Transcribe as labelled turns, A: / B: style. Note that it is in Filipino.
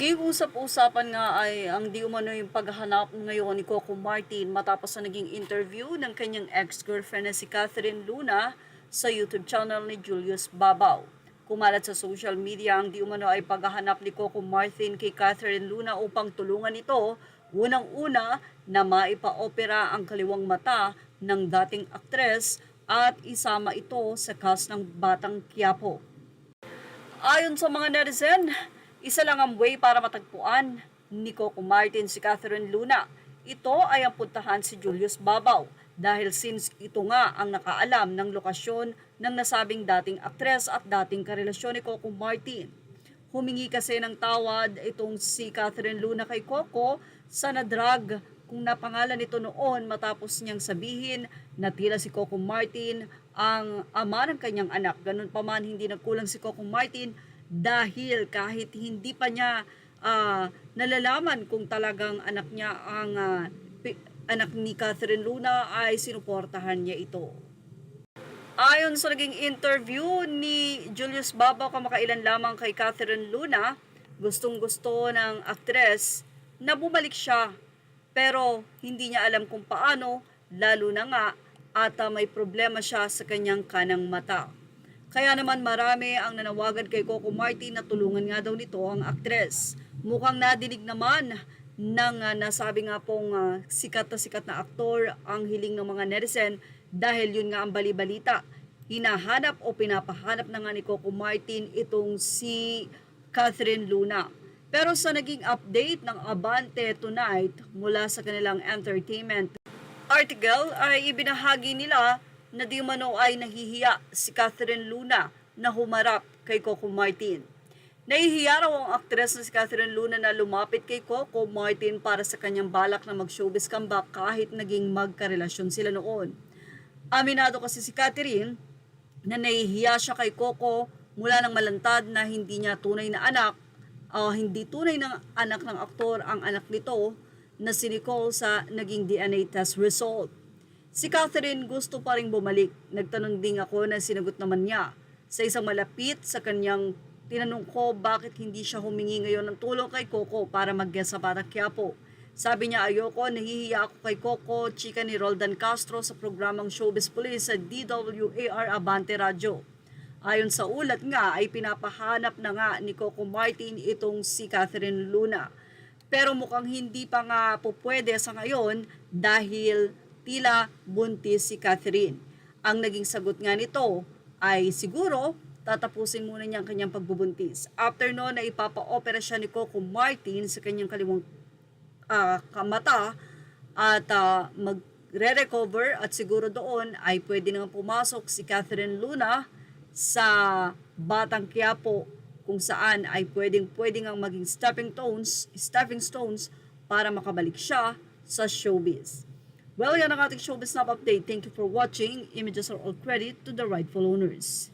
A: Usap-usapan nga ay ang di umano yung paghahanap ngayon ni Coco Martin matapos na naging interview ng kanyang ex-girlfriend na si Catherine Luna sa YouTube channel ni Julius Babaw. Kumalat sa social media ang di umano ay paghahanap ni Coco Martin kay Catherine Luna upang tulungan ito unang-una na maipa-opera ang kaliwang mata ng dating aktres at isama ito sa cast ng Batang Quiapo. Ayon sa mga netizen, isa lang ang way para matagpuan ni Coco Martin si Catherine Luna. Ito ay ang puntahan si Julius Babaw dahil since ito nga ang nakaalam ng lokasyon ng nasabing dating aktres at dating karelasyon ni Coco Martin. Humingi kasi ng tawad itong si Catherine Luna kay Coco sa nadrag kung napangalan nito noon matapos niyang sabihin na tila si Coco Martin ang ama ng kanyang anak. Ganun pa man, hindi nagkulang si Coco Martin dahil kahit hindi pa niya nalalaman kung talagang anak niya ang anak ni Catherine Luna ay sinuportahan niya ito. Ayon sa naging interview ni Julius Babaw kamakailan lamang kay Catherine Luna, gustong-gusto ng aktres na bumalik siya pero hindi niya alam kung paano, lalo na nga at may problema siya sa kanyang kanang mata. Kaya naman marami ang nanawagan kay Coco Martin na tulungan nga daw nito ang aktres. Mukhang nadinig naman ng nasabi nga pong sikat na aktor ang hiling ng mga netizen dahil yun nga ang bali-balita. Hinahanap o pinapahanap na nga ni Coco Martin itong si Catherine Luna. Pero sa naging update ng Abante Tonight mula sa kanilang entertainment article ay ibinahagi nila na di umano ay nahihiya si Catherine Luna na humarap kay Coco Martin. Nahihiya raw ang aktres na si Catherine Luna na lumapit kay Coco Martin para sa kanyang balak na mag-showbiz comeback kahit naging magkarelasyon sila noon. Aminado kasi si Catherine na nahihiya siya kay Coco mula ng malantad na hindi niya tunay na anak hindi tunay na anak ng aktor ang anak nito na si Nicole sa naging DNA test result. Si Catherine gusto pa rin bumalik. Nagtanong din ako na sinagot naman niya. Sa isang malapit sa kanyang tinanong ko bakit hindi siya humingi ngayon ng tulong kay Coco para mag-guest sa Batang Quiapo. Sabi niya ayoko, nahihiya ako kay Coco, chika ni Roldan Castro sa programang Showbiz Police sa DWAR Abante Radio. Ayon sa ulat nga ay pinapahanap na nga ni Coco Martin itong si Catherine Luna. Pero mukhang hindi pa nga po pwede sa ngayon dahil tila buntis si Catherine. Ang naging sagot nga nito ay siguro tatapusin muna niya ang kanyang pagbubuntis. After noon na ipapa-opera siya ni Coco Martin sa kanyang kaliwang mata at magre-recover at siguro doon ay pwede nang pumasok si Catherine Luna sa Batang Quiapo kung saan ay pwedeng ang maging stepping stones para makabalik siya sa showbiz. Well, yan ang ating showbiz snap update. Thank you for watching. Images are all credit to the rightful owners.